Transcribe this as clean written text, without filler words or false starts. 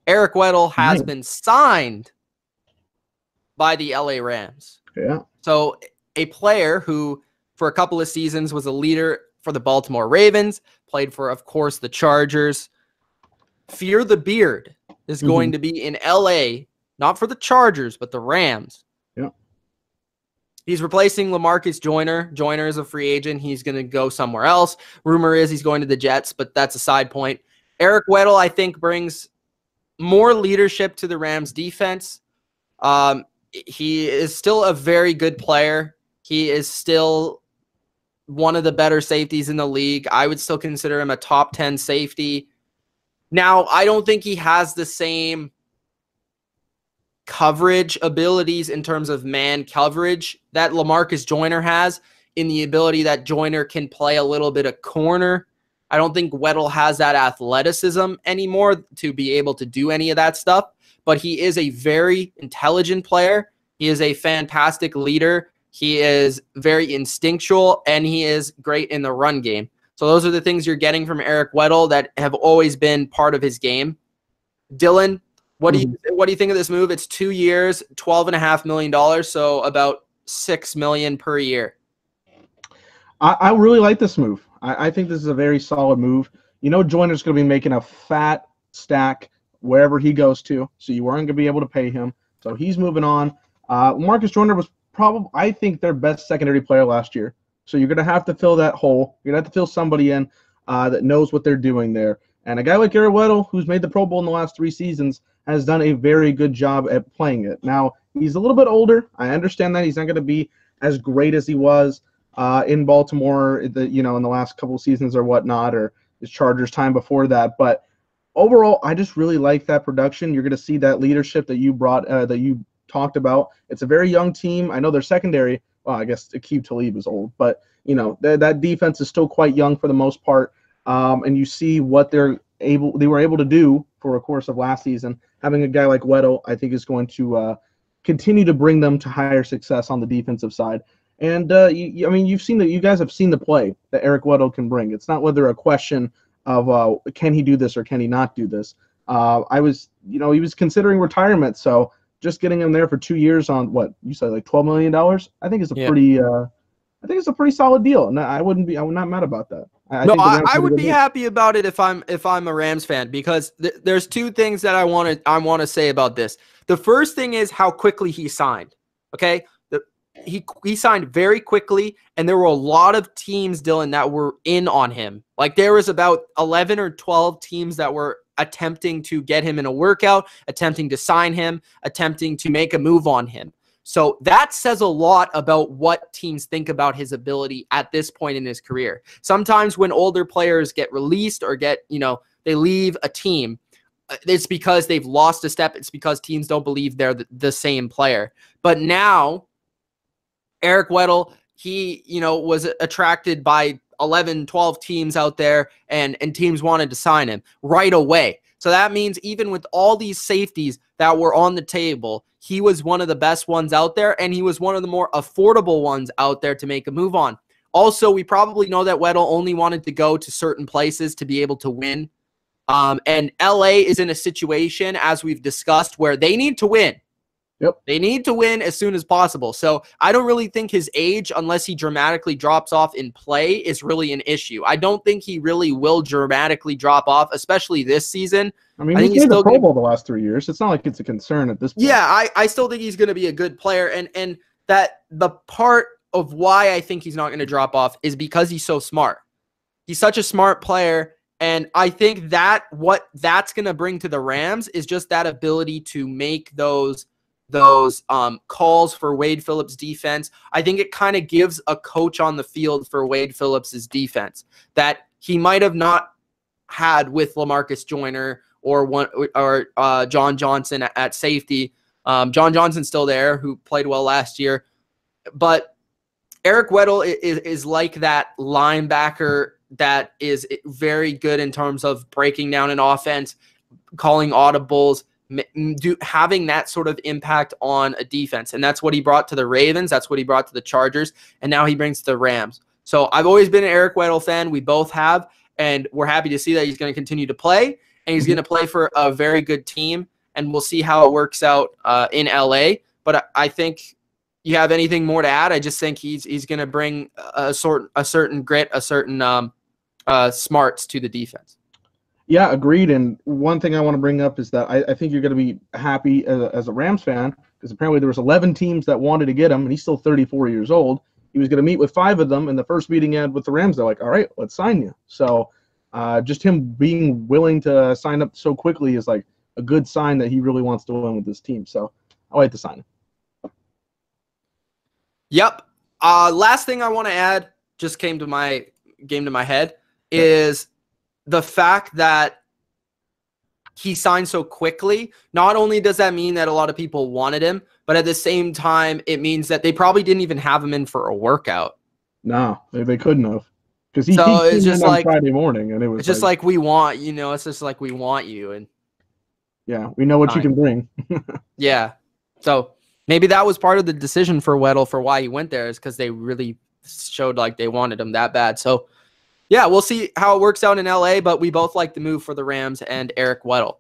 Eric Weddle has been signed by the LA Rams. Yeah. So a player who for a couple of seasons was a leader for the Baltimore Ravens, played for, of course, the Chargers. Fear the Beard is going to be in LA, not for the Chargers, but the Rams. Yeah. He's replacing LaMarcus Joyner. Joyner is a free agent. He's going to go somewhere else. Rumor is he's going to the Jets, but that's a side point. Eric Weddle, I think, brings more leadership to the Rams defense. He is still a very good player. He is still one of the better safeties in the league. I would still consider him a top 10 safety. Now, I don't think he has the same coverage abilities in terms of man coverage that LaMarcus Joyner has, in the ability that Joyner can play a little bit of corner. I don't think Weddle has that athleticism anymore to be able to do any of that stuff, but he is a very intelligent player. He is a fantastic leader. He is very instinctual, and he is great in the run game. So those are the things you're getting from Eric Weddle that have always been part of his game. Dylan, what do you think of this move? It's 2 years, $12.5 million, so about $6 million per year. I really like this move. I think this is a very solid move. You know, Joyner's going to be making a fat stack wherever he goes to, so you weren't going to be able to pay him. So he's moving on. Marcus Joyner was probably, I think, their best secondary player last year. So you're going to have to fill that hole. You're going to have to fill somebody in that knows what they're doing there. And a guy like Eric Weddle, who's made the Pro Bowl in the last 3 seasons, has done a very good job at playing it. Now, he's a little bit older. I understand that. He's not going to be as great as he was in Baltimore, in the last couple of seasons or whatnot, or his Chargers time before that. But overall, I just really like that production. You're going to see that leadership that you brought, that you talked about. It's a very young team. I know their secondary, well, I guess Aqib Talib is old, but that defense is still quite young for the most part. And you see what they were able to do for a course of last season. Having a guy like Weddle, I think, is going to continue to bring them to higher success on the defensive side. And you've seen that. You guys have seen the play that Eric Weddle can bring. It's not whether a question of can he do this or can he not do this. He was considering retirement, so just getting him there for 2 years on what you said, like $12 million, I think is a pretty solid deal. And I'm not mad about that. I would be happy about it if I'm a Rams fan, because there's 2 things that I want to say about this. The first thing is how quickly he signed. Okay, he signed very quickly, and there were a lot of teams, Dylan, that were in on him. Like, there was about 11 or 12 teams that were attempting to get him in a workout, attempting to sign him, attempting to make a move on him. So that says a lot about what teams think about his ability at this point in his career. Sometimes when older players get released or they leave a team, it's because they've lost a step. It's because teams don't believe they're the same player. But now, Eric Weddle, he, was attracted by 11, 12 teams out there, and teams wanted to sign him right away. So that means even with all these safeties that were on the table, he was one of the best ones out there, and he was one of the more affordable ones out there to make a move on. Also, we probably know that Weddle only wanted to go to certain places to be able to win. And LA is in a situation, as we've discussed, where they need to win. Yep. They need to win as soon as possible. So I don't really think his age, unless he dramatically drops off in play, is really an issue. I don't think he really will dramatically drop off, especially this season. I mean, he's made the Pro Bowl the last 3 years. It's not like it's a concern at this point. Yeah, I still think he's going to be a good player. And that the part of why I think he's not going to drop off is because he's so smart. He's such a smart player. And I think that what that's going to bring to the Rams is just that ability to make those calls for Wade Phillips' defense. I think it kind of gives a coach on the field for Wade Phillips' defense that he might have not had with LaMarcus Joyner or John Johnson at safety. John Johnson's still there, who played well last year. But Eric Weddle is like that linebacker that is very good in terms of breaking down an offense, calling audibles, having that sort of impact on a defense. And that's what he brought to the Ravens. That's what he brought to the Chargers. And now he brings to the Rams. So I've always been an Eric Weddle fan. We both have. And we're happy to see that he's going to continue to play. and he's going to play for a very good team, and we'll see how it works out in LA. But I think you have anything more to add? I just think he's going to bring a certain grit, a certain smarts to the defense. Yeah, agreed. And one thing I want to bring up is that I think you're going to be happy as a Rams fan, because apparently there was 11 teams that wanted to get him, and he's still 34 years old. He was going to meet with 5 of them, and the first meeting he had with the Rams, they're like, all right, let's sign you. So just him being willing to sign up so quickly is like a good sign that he really wants to win with this team. So I like the signing. Yep. Last thing I want to add just came to my head is the fact that he signed so quickly. Not only does that mean that a lot of people wanted him, but at the same time, it means that they probably didn't even have him in for a workout. No, they couldn't have, because he it's just on like Friday morning, and it was it's just like we want, it's just like we want you, and yeah, we know what you can bring. Yeah, so maybe that was part of the decision for Weddle for why he went there, is because they really showed like they wanted him that bad. So yeah, we'll see how it works out in LA, but we both like the move for the Rams and Eric Weddle.